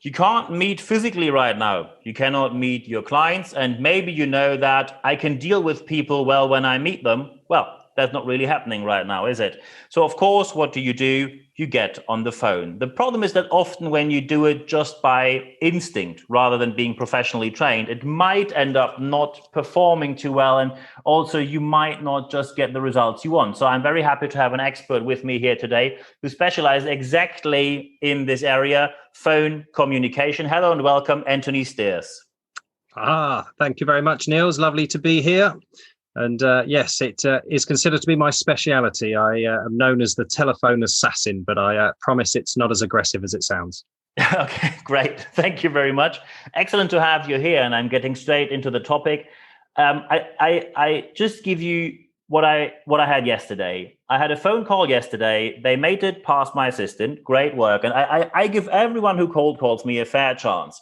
You can't meet physically right now. You cannot meet your clients. And maybe you know that I can deal with people well when I meet them. Well, that's not really happening right now, is it? So, of course, what do? You get on the phone. The problem is that often when you do it just by instinct rather than being professionally trained, it might end up not performing too well. And also, you might not just get the results you want. So, I'm very happy to have an expert with me here today who specializes exactly in this area, phone communication. Hello and welcome, Anthony Stears. Thank you very much, Niels. Lovely to be here. And yes, it is considered to be my speciality. I am known as the telephone assassin, but I promise it's not as aggressive as it sounds. Okay, great. Thank you very much. Excellent to have you here. And I'm getting straight into the topic. I just give you what I had yesterday. I had a phone call yesterday. They made it past my assistant. Great work. And I give everyone who cold calls me a fair chance.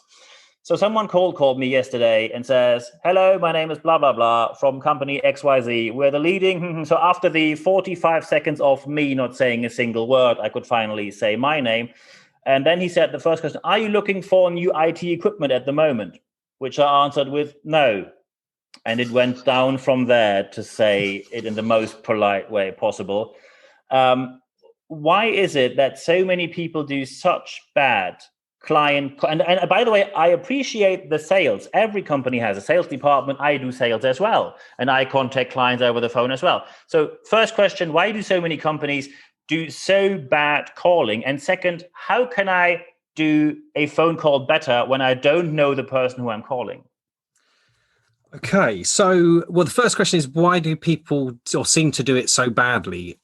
So someone cold called me yesterday and says, hello, my name is blah, blah, blah from company XYZ. We're the leading. So after the 45 seconds of me not saying a single word, I could finally say my name. And then he said the first question, are you looking for new IT equipment at the moment? Which I answered with no. And it went down from there, to say it in the most polite way possible. Why is it that so many people do such bad client? And by the way, I appreciate the sales. Every company has a sales department. I do sales as well. And I contact clients over the phone as well. So first question, why do so many companies do so bad calling? And second, how can I do a phone call better when I don't know the person who I'm calling? Okay, so the first question is, why do people or seem to do it so badly?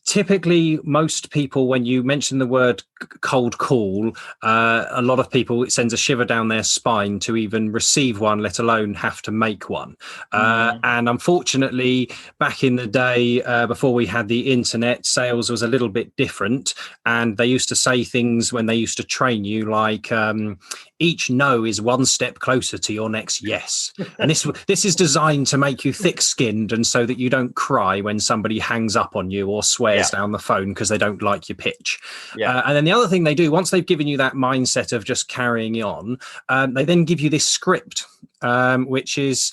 Typically, most people, when you mention the word cold call, a lot of people, it sends a shiver down their spine to even receive one, let alone have to make one. And unfortunately, back in the day, before we had the internet, sales was a little bit different. And they used to say things when they used to train you like, each no is one step closer to your next yes. And this is designed to make you thick-skinned and so that you don't cry when somebody hangs up on you or swears down the phone because they don't like your pitch. And then the other thing they do, once they've given you that mindset of just carrying on, they then give you this script, which is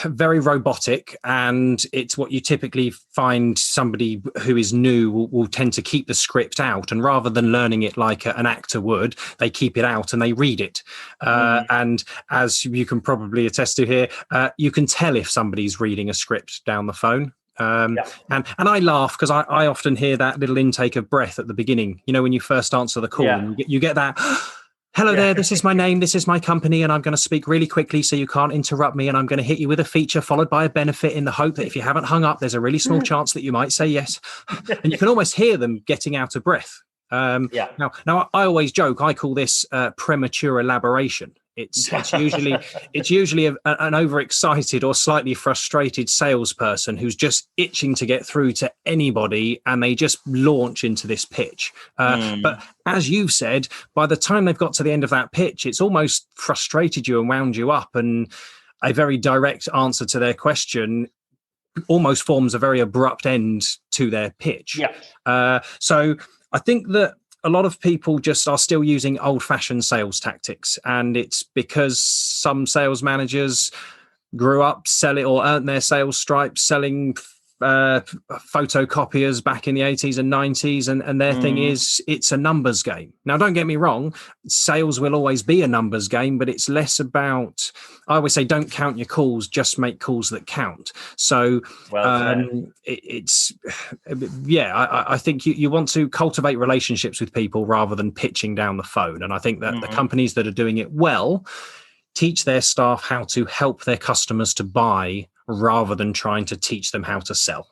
very robotic, and it's what you typically find somebody who is new will tend to keep the script out, and rather than learning it like an actor would, they keep it out and they read it. And as you can probably attest to here, you can tell if somebody's reading a script down the phone. And I laugh because I often hear that little intake of breath at the beginning, when you first answer the call, and you get that hello there, this is my name, this is my company, and I'm going to speak really quickly so you can't interrupt me, and I'm going to hit you with a feature followed by a benefit in the hope that if you haven't hung up, there's a really small chance that you might say yes. And you can almost hear them getting out of breath. Now I always joke, I call this premature elaboration. It's usually an overexcited or slightly frustrated salesperson who's just itching to get through to anybody, and they just launch into this pitch. But as you've said, by the time they've got to the end of that pitch, it's almost frustrated you and wound you up, and a very direct answer to their question almost forms a very abrupt end to their pitch. So I think that a lot of people just are still using old-fashioned sales tactics, and it's because some sales managers grew up selling or earned their sales stripes selling photocopiers back in the 80s and 90s, and their thing is it's a numbers game. Now, don't get me wrong, sales will always be a numbers game, but it's less about, I always say, don't count your calls, just make calls that count. So I think you want to cultivate relationships with people rather than pitching down the phone. And I think that the companies that are doing it well teach their staff how to help their customers to buy rather than trying to teach them how to sell.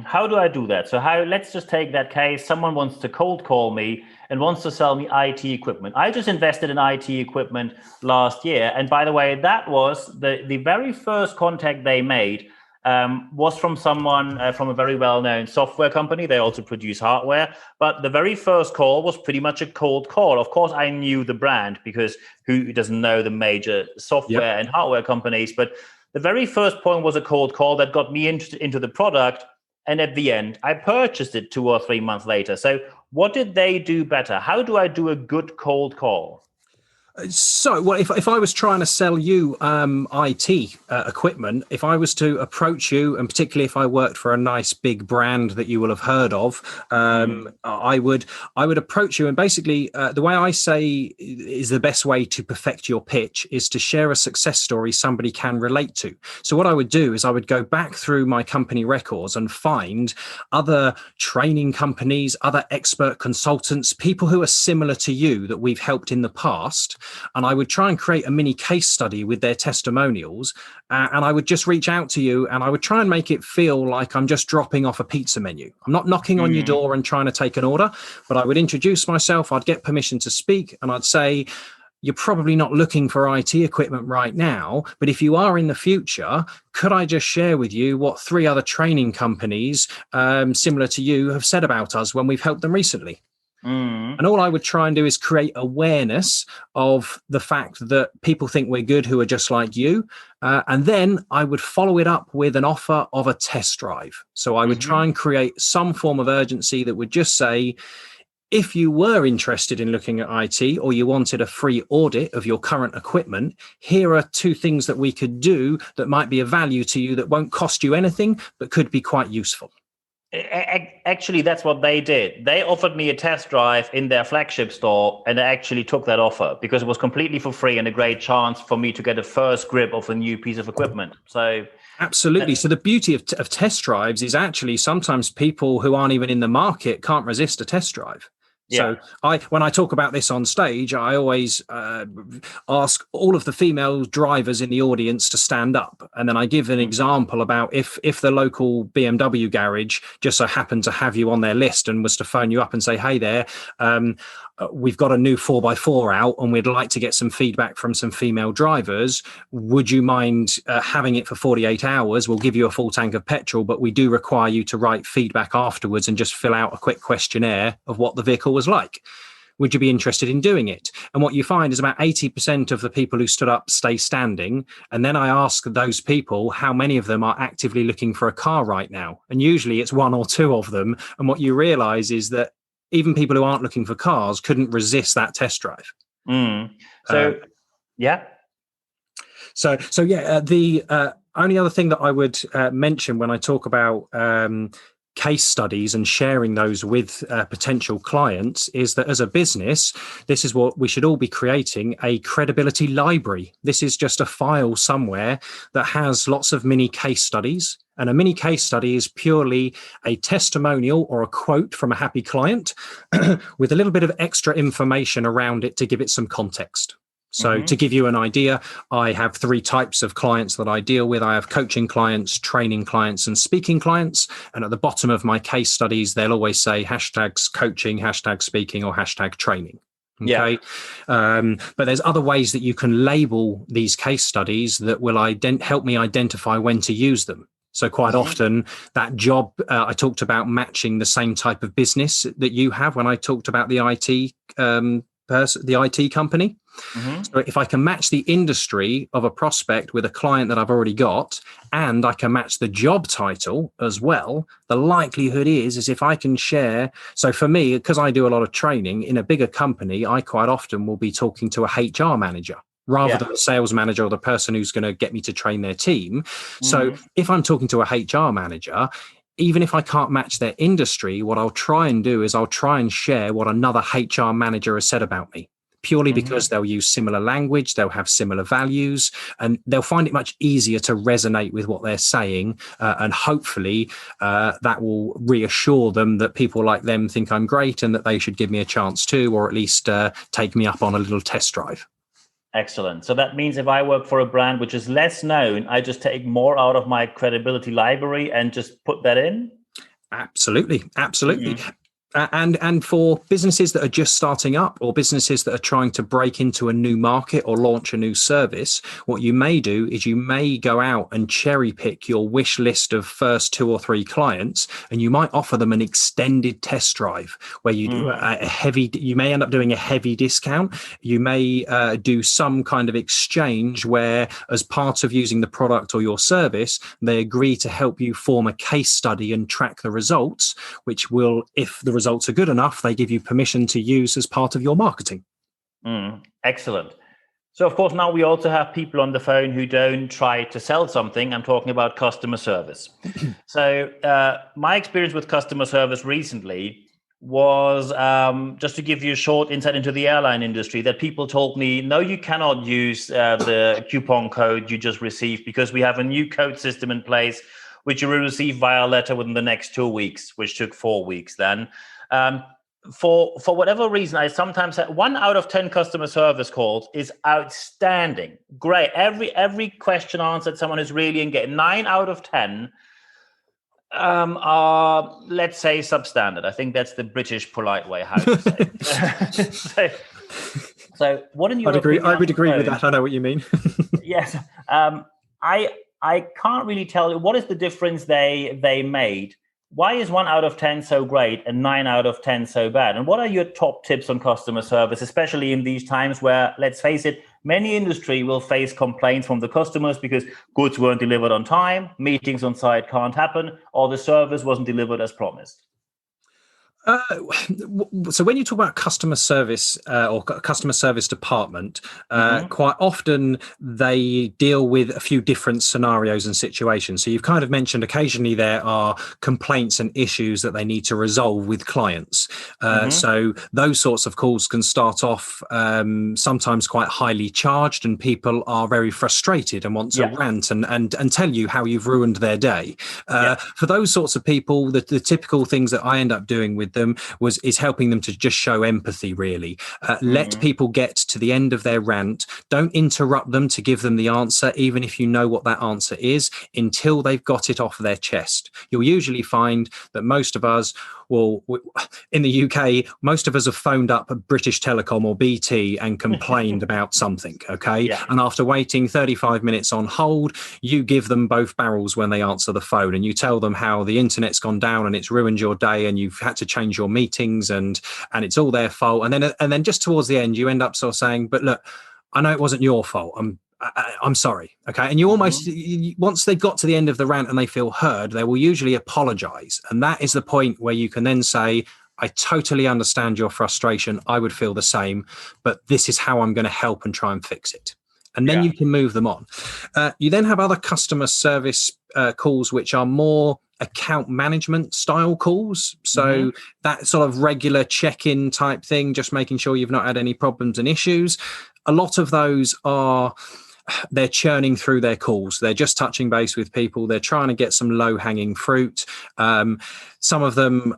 How do I do that? So let's just take that case. Someone wants to cold call me and wants to sell me IT equipment. I just invested in IT equipment last year. And by the way, that was the very first contact they made was from someone from a very well-known software company. They also produce hardware. But the very first call was pretty much a cold call. Of course, I knew the brand, because who doesn't know the major software and hardware companies? But the very first point was a cold call that got me into the product. and at the end, I purchased it 2 or 3 months later. So what did they do better? How do I do a good cold call? So, well, if I was trying to sell you IT equipment, if I was to approach you, and particularly if I worked for a nice big brand that you will have heard of, I would approach you, and basically the way I say is the best way to perfect your pitch is to share a success story somebody can relate to. So what I would do is I would go back through my company records and find other training companies, other expert consultants, people who are similar to you that we've helped in the past. And I would try and create a mini case study with their testimonials. And I would just reach out to you and I would try and make it feel like I'm just dropping off a pizza menu. I'm not knocking on your door and trying to take an order, but I would introduce myself. I'd get permission to speak and I'd say, you're probably not looking for IT equipment right now, but if you are in the future, could I just share with you what 3 other training companies similar to you have said about us when we've helped them recently? And all I would try and do is create awareness of the fact that people think we're good who are just like you. And then I would follow it up with an offer of a test drive. So I would try and create some form of urgency that would just say, if you were interested in looking at IT or you wanted a free audit of your current equipment, here are 2 things that we could do that might be of value to you that won't cost you anything, but could be quite useful. Actually, that's what they did. They offered me a test drive in their flagship store, and I actually took that offer because it was completely for free and a great chance for me to get a first grip of a new piece of equipment. So absolutely. So the beauty of test drives is actually sometimes people who aren't even in the market can't resist a test drive. So when I talk about this on stage, I always ask all of the female drivers in the audience to stand up. And then I give an example about if the local BMW garage just so happened to have you on their list and was to phone you up and say, hey there, we've got a new 4x4 out and we'd like to get some feedback from some female drivers. Would you mind having it for 48 hours? We'll give you a full tank of petrol, but we do require you to write feedback afterwards and just fill out a quick questionnaire of what the vehicle was like. Would you be interested in doing it? And what you find is about 80% of the people who stood up stay standing. And then I ask those people how many of them are actively looking for a car right now. And usually it's 1 or 2 of them. And what you realize is that even people who aren't looking for cars couldn't resist that test drive. The only other thing that I would mention when I talk about case studies and sharing those with potential clients is that as a business, this is what we should all be creating, a credibility library. This is just a file somewhere that has lots of mini case studies. And a mini case study is purely a testimonial or a quote from a happy client with a little bit of extra information around it to give it some context. So to give you an idea, I have 3 types of clients that I deal with. I have coaching clients, training clients, and speaking clients. And at the bottom of my case studies, they'll always say hashtags coaching, hashtag speaking, or hashtag training. Okay. But there's other ways that you can label these case studies that will help me identify when to use them. So quite often that job, I talked about matching the same type of business that you have when I talked about the IT the IT company. So if I can match the industry of a prospect with a client that I've already got, and I can match the job title as well, the likelihood is if I can share. So for me, because I do a lot of training in a bigger company, I quite often will be talking to a HR manager rather than a sales manager or the person who's going to get me to train their team. So if I'm talking to a HR manager, even if I can't match their industry, what I'll try and do is I'll try and share what another HR manager has said about me, purely because they'll use similar language, they'll have similar values, and they'll find it much easier to resonate with what they're saying. And hopefully that will reassure them that people like them think I'm great and that they should give me a chance too, or at least take me up on a little test drive. Excellent. So that means if I work for a brand which is less known, I just take more out of my credibility library and just put that in? Absolutely. And for businesses that are just starting up, or businesses that are trying to break into a new market or launch a new service, what you may do is you may go out and cherry pick your wish list of first 2 or 3 clients, and you might offer them an extended test drive where you do you may end up doing a heavy discount. You may do some kind of exchange where, as part of using the product or your service, they agree to help you form a case study and track the results, which will, if the results are good enough, they give you permission to use as part of your marketing. Excellent. So, of course, now we also have people on the phone who don't try to sell something. I'm talking about customer service. So my experience with customer service recently was, just to give you a short insight into the airline industry, that people told me, no, you cannot use the coupon code you just received because we have a new code system in place, which you will receive via letter within the next 2 weeks, which took 4 weeks then. For whatever reason, I sometimes have 1 out of 10 customer service calls is outstanding. Great. Every question answered, someone is really engaged. 9 out of 10 are, let's say, substandard. I think that's the British polite way how to say it. So what in your opinion? I would agree with that. I know what you mean. Yes. I can't really tell you what is the difference they made. Why is 1 out of 10 so great and 9 out of 10 so bad? And what are your top tips on customer service, especially in these times where, let's face it, many industry will face complaints from the customers because goods weren't delivered on time, meetings on site can't happen, or the service wasn't delivered as promised? So when you talk about customer service or customer service department, quite often they deal with a few different scenarios and situations. So you've kind of mentioned occasionally there are complaints and issues that they need to resolve with clients. So those sorts of calls can start off sometimes quite highly charged, and people are very frustrated and want to rant and tell you how you've ruined their day. For those sorts of people, the typical things that I end up doing with them is helping them to just show empathy, really. Let people get to the end of their rant. Don't interrupt them to give them the answer, even if you know what that answer is, until they've got it off their chest. You'll usually find that most of us in the UK, most of us have phoned up British Telecom or BT and complained about something, okay? And after waiting 35 minutes on hold, you give them both barrels when they answer the phone, and you tell them how the internet's gone down and it's ruined your day and you've had to change your meetings and it's all their fault. And then just towards the end, you end up sort of saying, but look, I know it wasn't your fault. I'm sorry. Okay. And you almost, once they've got to the end of the rant and they feel heard, they will usually apologize. And that is the point where you can then say, I totally understand your frustration. I would feel the same, but this is how I'm going to help and try and fix it. And then you can move them on. You then have other customer service calls, which are more account management style calls. So that sort of regular check-in type thing, just making sure you've not had any problems and issues. A lot of those they're churning through their calls. They're just touching base with people. They're trying to get some low-hanging fruit. Some of them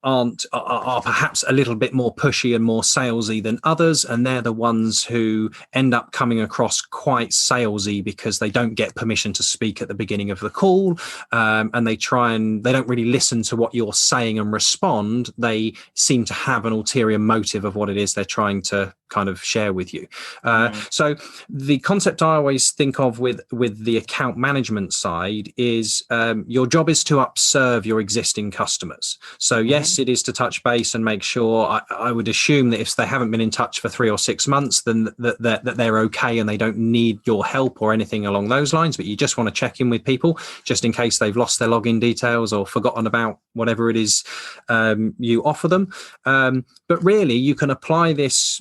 are perhaps a little bit more pushy and more salesy than others, and they're the ones who end up coming across quite salesy because they don't get permission to speak at the beginning of the call, and they don't really listen to what you're saying and respond. They seem to have an ulterior motive of what it is they're trying to kind of share with you. So the concept I always think of with the account management side is your job is to upserve your existing customers. So yes, it is to touch base and make sure. I would assume that if they haven't been in touch for 3 or 6 months, then that they're okay and they don't need your help or anything along those lines. But you just want to check in with people just in case they've lost their login details or forgotten about whatever it is you offer them. But really, you can apply this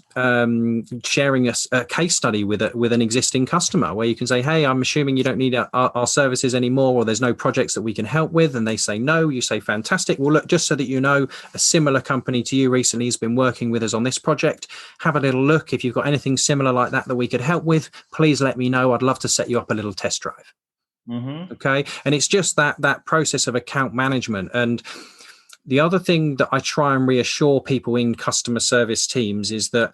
sharing a case study with an existing customer where you can say, hey, I'm assuming you don't need our services anymore, or there's no projects that we can help with. And they say no. You say, fantastic. Well, look, just so that you know, a similar company to you recently has been working with us on this project. Have a little look. If you've got anything similar like that we could help with, please let me know. I'd love to set you up a little test drive. Okay. And it's just that process of account management. And the other thing that I try and reassure people in customer service teams is that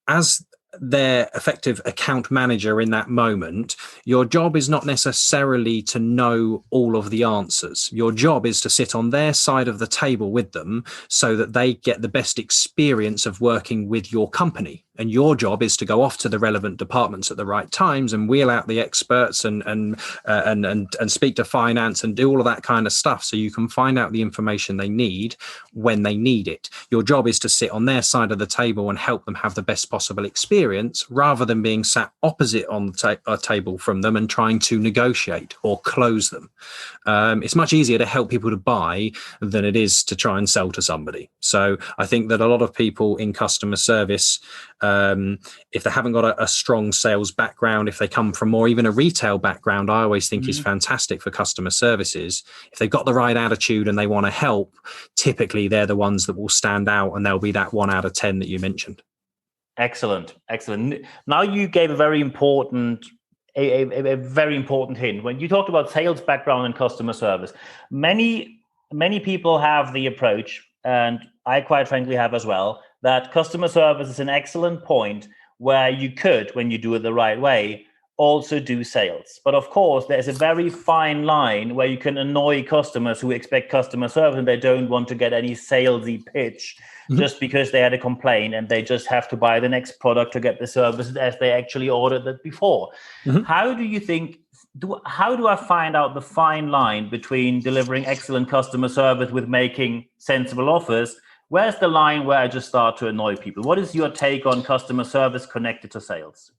as their effective account manager in that moment, your job is not necessarily to know all of the answers. Your job is to sit on their side of the table with them so that they get the best experience of working with your company. And your job is to go off to the relevant departments at the right times and wheel out the experts and speak to finance and do all of that kind of stuff so you can find out the information they need when they need it. Your job is to sit on their side of the table and help them have the best possible experience rather than being sat opposite on the table from them and trying to negotiate or close them. It's much easier to help people to buy than it is to try and sell to somebody. So I think that a lot of people in customer service, if they haven't got a strong sales background, if they come from more even a retail background, I always think is fantastic for customer services. If they've got the right attitude and they want to help, typically they're the ones that will stand out, and they'll be that 1 out of 10 that you mentioned. Excellent. Now you gave a very important hint when you talked about sales background and customer service. Many people have the approach, and I quite frankly have as well, that customer service is an excellent point where you could, when you do it the right way, also do sales. But of course, there's a very fine line where you can annoy customers who expect customer service and they don't want to get any salesy pitch just because they had a complaint and they just have to buy the next product to get the services as they actually ordered it before. How do you think, how do I find out the fine line between delivering excellent customer service with making sensible offers? Where's the line where I just start to annoy people? What is your take on customer service connected to sales?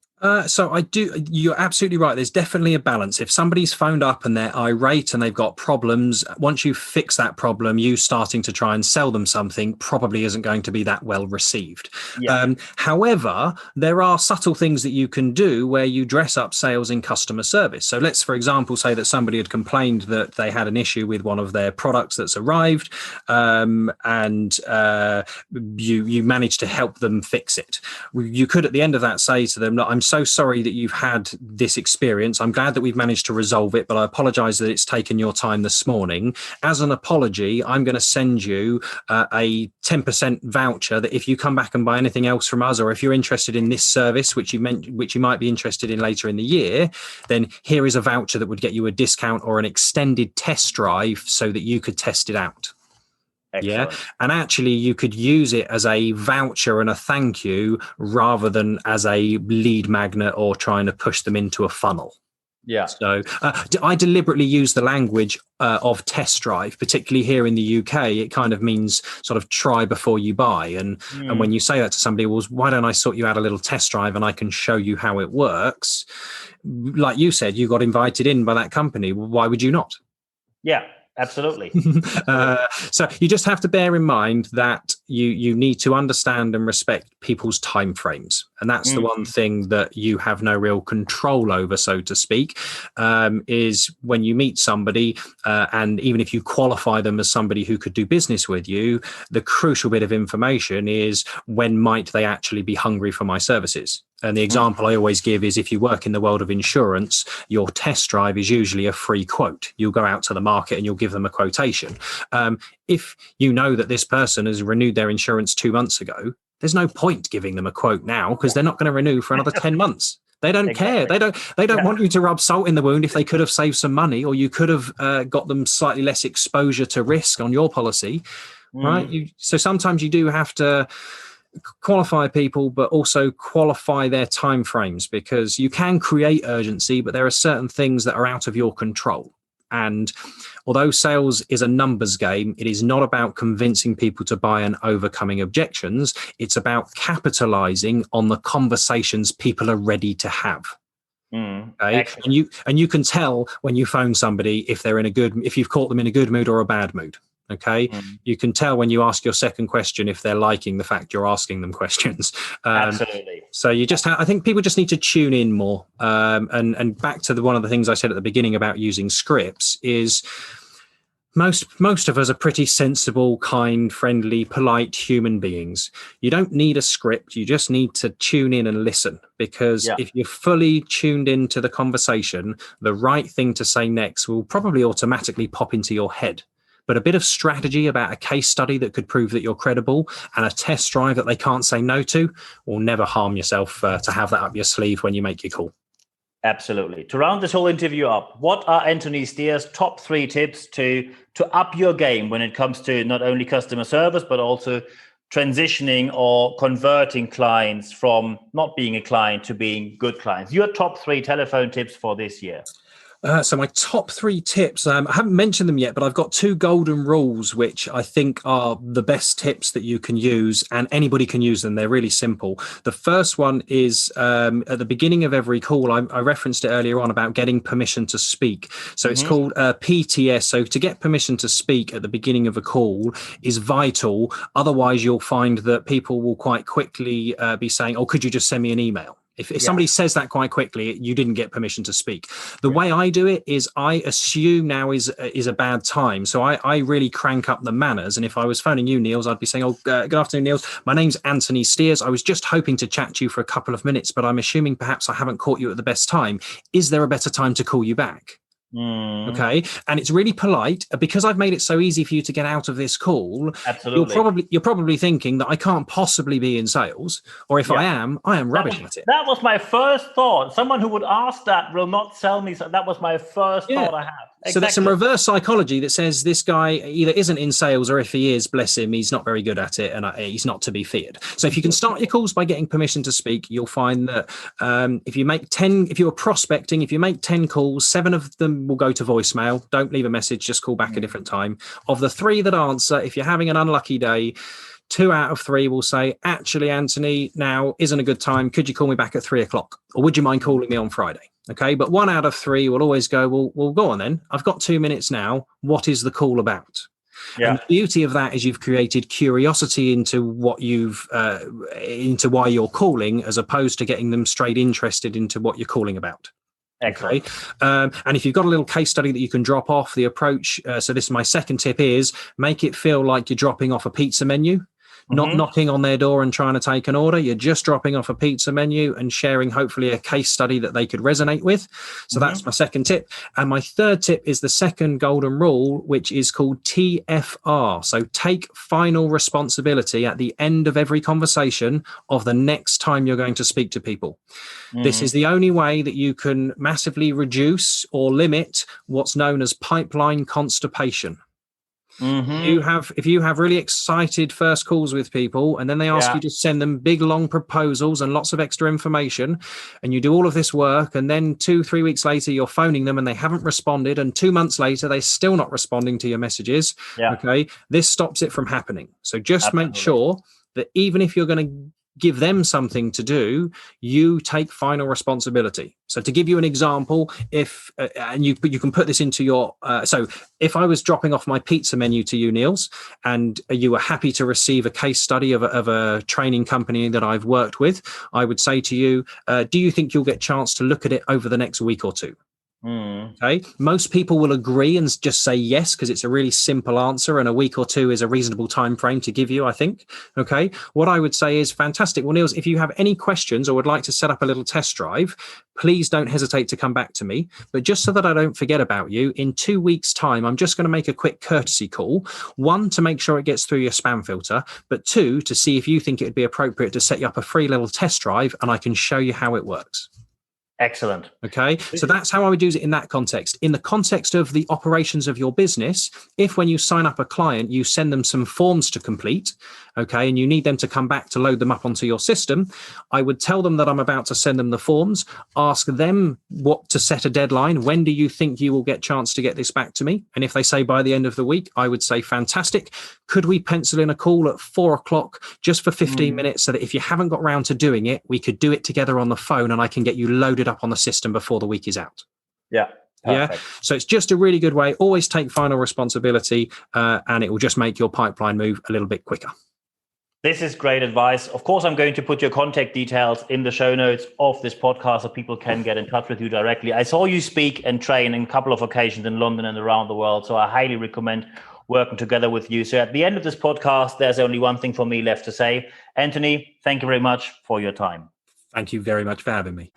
So you're absolutely right. There's definitely a balance. If somebody's phoned up and they're irate and they've got problems, once you fix that problem, you starting to try and sell them something probably isn't going to be that well received. Yeah. However, there are subtle things that you can do where you dress up sales in customer service. So let's, for example, say that somebody had complained that they had an issue with one of their products that's arrived, and you managed to help them fix it. You could, at the end of that, say to them, I'm so sorry that you've had this experience. I'm glad that we've managed to resolve it, but I apologize that it's taken your time this morning. As an apology, I'm going to send you a 10% voucher that if you come back and buy anything else from us, or if you're interested in this service, which you might be interested in later in the year, then here is a voucher that would get you a discount or an extended test drive so that you could test it out. Excellent. Yeah. And actually you could use it as a voucher and a thank you rather than as a lead magnet or trying to push them into a funnel. Yeah. So I deliberately use the language of test drive, particularly here in the UK. It kind of means sort of try before you buy. And when you say that to somebody, well, why don't I sort you out a little test drive and I can show you how it works? Like you said, you got invited in by that company. Why would you not? Yeah. Absolutely. So you just have to bear in mind that you need to understand and respect people's timeframes. And that's the one thing that you have no real control over, so to speak, is when you meet somebody, and even if you qualify them as somebody who could do business with you, the crucial bit of information is when might they actually be hungry for my services. And the example I always give is if you work in the world of insurance, your test drive is usually a free quote. You'll go out to the market and you'll give them a quotation. If you know that this person has renewed their insurance 2 months ago, there's no point giving them a quote now because they're not going to renew for another 10 months. They don't care. They don't want you to rub salt in the wound if they could have saved some money, or you could have got them slightly less exposure to risk on your policy, right? So sometimes you do have to qualify people, but also qualify their timeframes, because you can create urgency, but there are certain things that are out of your control. And although sales is a numbers game, it is not about convincing people to buy and overcoming objections. It's about capitalizing on the conversations people are ready to have. Okay? And you can tell when you phone somebody if you've caught them in a good mood or a bad mood. Okay. You can tell when you ask your second question if they're liking the fact you're asking them questions. Absolutely. So you just I think people just need to tune in more. And back to one of the things I said at the beginning about using scripts is most of us are pretty sensible, kind, friendly, polite human beings. You don't need a script. You just need to tune in and listen, because if you're fully tuned into the conversation, the right thing to say next will probably automatically pop into your head. but a bit of strategy about a case study that could prove that you're credible and a test drive that they can't say no to will never harm yourself to have that up your sleeve when you make your call. Absolutely. To round this whole interview up, what are Anthony Stears' top 3 tips to up your game when it comes to not only customer service, but also transitioning or converting clients from not being a client to being good clients? Your top 3 telephone tips for this year. So my top 3 tips, I haven't mentioned them yet, but I've got 2 golden rules, which I think are the best tips that you can use, and anybody can use them. They're really simple. The first one is at the beginning of every call, I referenced it earlier on about getting permission to speak. So it's called PTS. So to get permission to speak at the beginning of a call is vital. Otherwise, you'll find that people will quite quickly be saying, oh, could you just send me an email? If somebody says that quite quickly, you didn't get permission to speak. The way I do it is I assume now is a bad time. So I really crank up the manners. And if I was phoning you, Niels, I'd be saying, oh, good afternoon, Niels. My name's Anthony Stears. I was just hoping to chat to you for a couple of minutes, but I'm assuming perhaps I haven't caught you at the best time. Is there a better time to call you back? Okay. And it's really polite because I've made it so easy for you to get out of this call. Absolutely. You're probably thinking that I can't possibly be in sales, or if I am rubbish at it. That was my first thought. Someone who would ask that will not sell me. So that was my first thought I had. Exactly. So there's some reverse psychology that says this guy either isn't in sales, or if he is, bless him, he's not very good at it and he's not to be feared. So if you can start your calls by getting permission to speak, you'll find that if you're prospecting, if you make 10 calls, 7 of them will go to voicemail. Don't leave a message, just call back a different time. Of the 3 that answer, if you're having an unlucky day, 2 out of 3 will say, actually, Anthony, now isn't a good time. Could you call me back at 3:00? Or would you mind calling me on Friday? Okay. But 1 out of 3 will always go, well, go on then. I've got 2 minutes now. What is the call about? Yeah. And the beauty of that is you've created curiosity into what into why you're calling, as opposed to getting them straight interested into what you're calling about. Excellent. Okay. And if you've got a little case study that you can drop off, the approach, so this is my second tip, is make it feel like you're dropping off a pizza menu. Not knocking on their door and trying to take an order. You're just dropping off a pizza menu and sharing, hopefully, a case study that they could resonate with. So that's my second tip. And my third tip is the second golden rule, which is called TFR. So take final responsibility at the end of every conversation of the next time you're going to speak to people. This is the only way that you can massively reduce or limit what's known as pipeline constipation. If you have really excited first calls with people and then they ask you to send them big long proposals and lots of extra information, and you do all of this work, and then 2-3 weeks later you're phoning them and they haven't responded, and 2 months later they're still not responding to your messages, okay, this stops it from happening. So just make sure that even if you're going to give them something to do, you take final responsibility. So to give you an example, if and you can put this into your so if I was dropping off my pizza menu to you, Niels, and you were happy to receive a case study of a training company that I've worked with, I would say to you, do you think you'll get a chance to look at it over the next week or 2? Okay. Most people will agree and just say yes, because it's a really simple answer, and a week or 2 is a reasonable time frame to give you, I think. Okay. What I would say is fantastic. Well, Niels, if you have any questions or would like to set up a little test drive, please don't hesitate to come back to me. But just so that I don't forget about you, in 2 weeks' time, I'm just going to make a quick courtesy call. 1, to make sure it gets through your spam filter, but 2, to see if you think it would be appropriate to set you up a free little test drive, and I can show you how it works. Excellent. Okay. So that's how I would do it in that context. In the context of the operations of your business, if when you sign up a client, you send them some forms to complete, okay, and you need them to come back to load them up onto your system, I would tell them that I'm about to send them the forms, ask them what to set a deadline. When do you think you will get a chance to get this back to me? And if they say by the end of the week, I would say, fantastic. Could we pencil in a call at 4:00 just for 15 minutes, so that if you haven't got round to doing it, we could do it together on the phone and I can get you loaded up on the system before the week is out. Yeah. Perfect. Yeah. So it's just a really good way. Always take final responsibility, and it will just make your pipeline move a little bit quicker. This is great advice. Of course, I'm going to put your contact details in the show notes of this podcast so people can get in touch with you directly. I saw you speak and train in a couple of occasions in London and around the world, so I highly recommend working together with you. So at the end of this podcast, there's only one thing for me left to say. Anthony, thank you very much for your time. Thank you very much for having me.